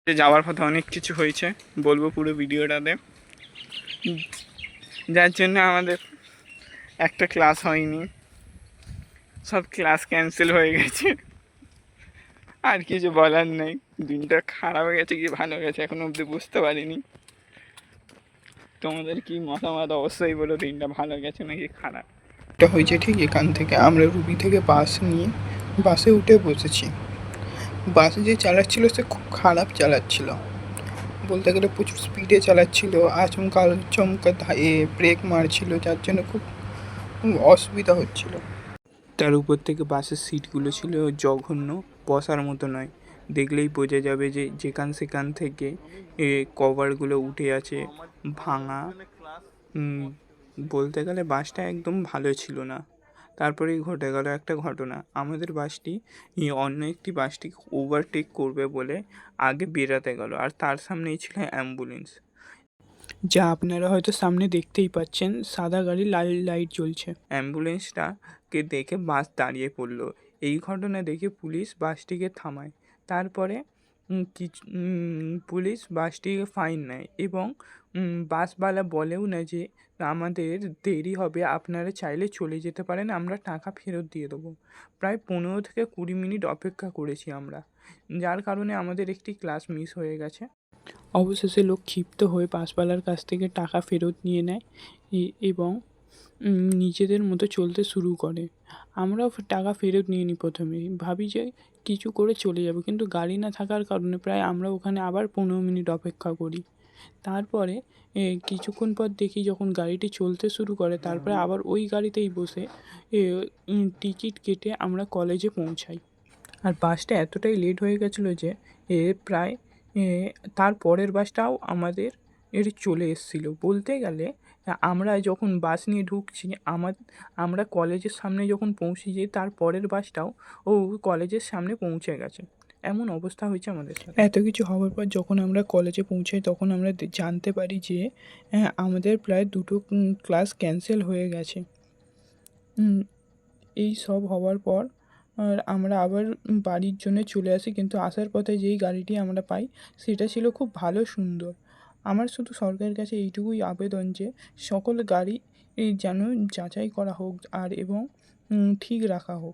যাওয়ার পথে অনেক কিছু হয়েছে, বলবো পুরো ভিডিওটাতে। যার জন্য আমাদের একটা ক্লাস হয়নি, সব ক্লাস ক্যান্সেল হয়ে গেছে। আর কিছু বলার নেই, দিনটা খারাপ হয়ে গেছে কি ভালো গেছে এখনো অবধি বুঝতে পারিনি। তোমাদের কি মতামত অবশ্যই বলো, দিনটা ভালো গেছে নাকি খারাপ। এটা হয়েছে ঠিক এখান থেকে আমরা রুবি থেকে বাস নিয়ে বাসে উঠে বসেছি। বাস যে চালাচ্ছিল সে খুব খারাপ চালাচ্ছিল, বলতে গেলে প্রচুর স্পিডে চালাচ্ছিল, আচমকা চমকা ব্রেক মারছিল, যার জন্য খুব অসুবিধা হচ্ছিল। তার উপর থেকে বাসের সিটগুলো ছিল জঘন্য, বসার মতো নয়। দেখলেই বোঝা যাবে যে যেখান সেখান থেকে কভারগুলো উঠে আছে, ভাঙা। বলতে গেলে বাসটা একদম ভালো ছিল না। তারপরেই ঘটে গেল একটা ঘটনা, আমাদের বাসটি অন্য একটি বাসটিকে ওভারটেক করবে বলে আগে বেরাতে গেল, আর তার সামনেই ছিল অ্যাম্বুলেন্স। যা আপনারা হয়তো সামনে দেখতেই পাচ্ছেন, সাদা গাড়ি লাল লাইট জ্বলছে। অ্যাম্বুলেন্সটাকে দেখে বাস দাঁড়িয়ে পড়লো। এই ঘটনা দেখে পুলিশ বাসটিকে থামায়। তারপরে পুলিশ বাসটিকে ফাইন নেয় এবং বাসওয়ালা বলেও না যে আমাদের দেরি হবে, আপনারা চাইলে চলে যেতে পারেন, আমরা টাকা ফেরত দিয়ে দেবো। প্রায় 15 থেকে 20 মিনিট অপেক্ষা করেছি আমরা, যার কারণে আমাদের একটি ক্লাস মিস হয়ে গেছে। অবশেষে লোক ক্ষিপ্ত হয়ে বাসওয়ালার কাছ থেকে টাকা ফেরত নিয়ে নেয় এবং নিজেদের মতো চলতে শুরু করে। আমরাও টাকা ফেরত নিয়ে নিই, প্রথমে ভাবি যে কিছু করে চলে যাব, কিন্তু গাড়ি না থাকার কারণে প্রায় আমরা ওখানে আবার 15 মিনিট অপেক্ষা করি। তারপরে কিছুক্ষণ পর দেখি যখন গাড়িটি চলতে শুরু করে, তারপরে আবার ওই গাড়িতেই বসে টিকিট কেটে আমরা কলেজে পৌঁছাই। আর বাসটা এতটাই লেট হয়ে গেছিলো যে প্রায় তার পরের বাসটাও আমাদের চলে এসেছিলো। বলতে গেলে আমরা যখন বাস নিয়ে ঢুকছি, আমরা কলেজের সামনে যখন পৌঁছে যাই, তার পরের বাসটাও কলেজের সামনে পৌঁছে গেছে। এমন অবস্থা হয়েছে আমাদের সাথে। এত কিছু হওয়ার পর যখন আমরা কলেজে পৌঁছাই, তখন আমরা জানতে পারি যে আমাদের প্রায় 2টো ক্লাস ক্যান্সেল হয়ে গেছে। এই সব হওয়ার পর আমরা আবার বাড়ির জন্য চলে আসি, কিন্তু আসার পথে যেই গাড়িটি আমরা পাই সেটা ছিল খুব ভালো, সুন্দর। আমার শুধু সরকারের কাছে এইটুকুই আবেদন যে সকল গাড়ি যেন যাচাই করা হোক আর এবং ঠিক রাখা হোক।